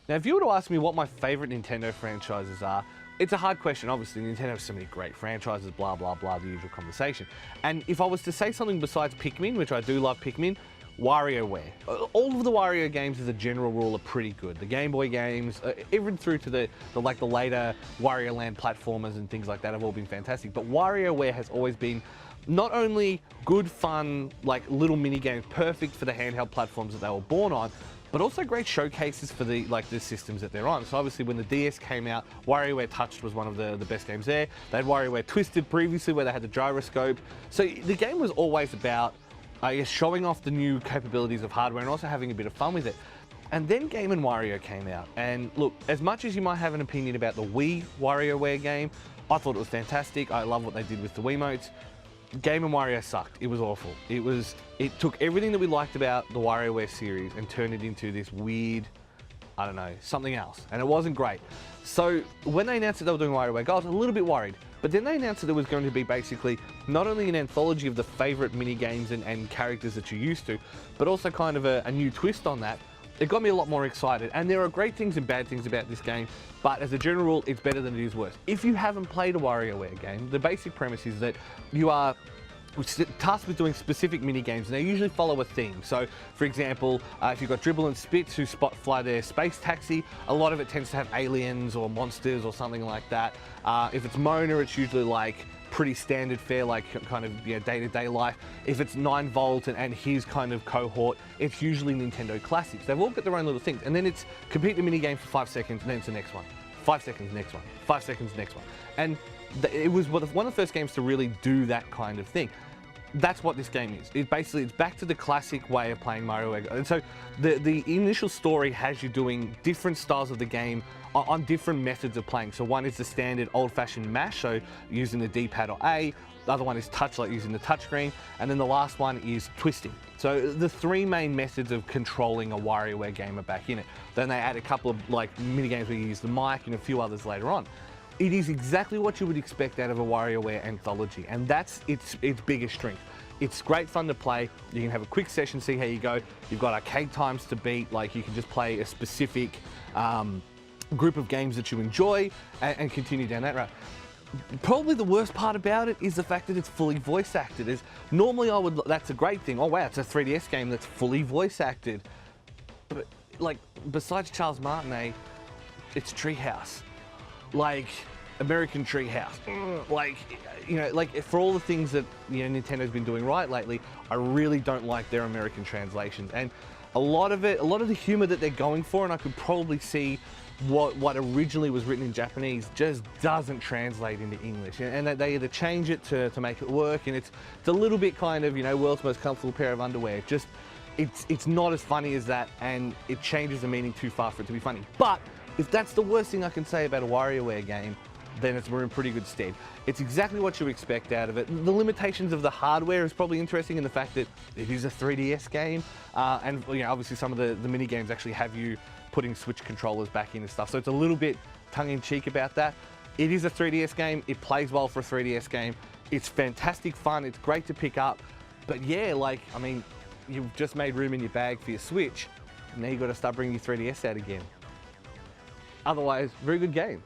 Now, if you were to ask me what my favorite Nintendo franchises are, it's a hard question. Obviously, Nintendo has so many great franchises, blah, blah, blah, the usual conversation. And if I was to say something besides Pikmin, which I do love Pikmin, WarioWare. All of the Wario games as a general rule are pretty good. The Game Boy games, even through to the later Wario Land platformers and things like that have all been fantastic. But WarioWare has always been not only good, fun, like little mini games, perfect for the handheld platforms that they were born on, but also great showcases for the systems that they're on. So obviously when the DS came out, WarioWare Touched was one of the best games there. They had WarioWare Twisted previously where they had the gyroscope. So the game was always about, I guess, showing off the new capabilities of hardware and also having a bit of fun with it. And then Game & Wario came out. And look, as much as you might have an opinion about the Wii WarioWare game, I thought it was fantastic. I love what they did with the Wiimotes. Game & Wario sucked. It was awful. It took everything that we liked about the WarioWare series and turned it into this weird, I don't know, something else. And it wasn't great. So when they announced that they were doing WarioWare Gold, I was a little bit worried. But then they announced that there was going to be basically not only an anthology of the favorite mini games and characters that you're used to, but also kind of a new twist on that. It got me a lot more excited. And there are great things and bad things about this game, but as a general rule, it's better than it is worse. If you haven't played a WarioWare game, the basic premise is that you are tasked with doing specific mini games, and they usually follow a theme. So, for example, if you've got Dribble and Spitz who fly their space taxi, a lot of it tends to have aliens or monsters or something like that. If it's Mona, it's usually like pretty standard fare, like kind of day-to-day life. If it's 9 Volt and his kind of cohort, it's usually Nintendo classics. They've all got their own little things, and then it's complete the mini game for 5 seconds, and then it's the next one. 5 seconds, next one. 5 seconds, next one. And it was one of the first games to really do that kind of thing. That's what this game is. It's back to the classic way of playing Mario. And so the initial story has you doing different styles of the game on different methods of playing. So one is the standard old-fashioned mash, so using the D-pad or A. The other one is touch, like using the touchscreen. And then the last one is twisting. So the 3 main methods of controlling a WarioWare game are back in it. Then they add a couple of mini games where you use the mic and a few others later on. It is exactly what you would expect out of a WarioWare anthology, and that's its biggest strength. It's great fun to play. You can have a quick session, see how you go. You've got arcade times to beat, like you can just play a specific group of games that you enjoy and continue down that route. Probably the worst part about it is the fact that it's fully voice acted. Normally that's a great thing. Oh wow, it's a 3DS game that's fully voice acted. But like, besides Charles Martinet, it's Treehouse. Like American Treehouse, like for all the things that Nintendo's been doing right lately, I really don't like their American translations, and a lot of the humor that they're going for, and I could probably see what originally was written in Japanese just doesn't translate into English, and they either change it to make it work, and it's a little bit kind of world's most comfortable pair of underwear. It's not as funny as that, and it changes the meaning too far for it to be funny. But if that's the worst thing I can say about a WarioWare game, then we're in pretty good stead. It's exactly what you expect out of it. The limitations of the hardware is probably interesting in the fact that it is a 3DS game, and obviously some of the mini games actually have you putting Switch controllers back in and stuff, so it's a little bit tongue-in-cheek about that. It is a 3DS game, it plays well for a 3DS game, it's fantastic fun, it's great to pick up, but yeah, I mean, you've just made room in your bag for your Switch, and now you've got to start bringing your 3DS out again. Otherwise, very good game.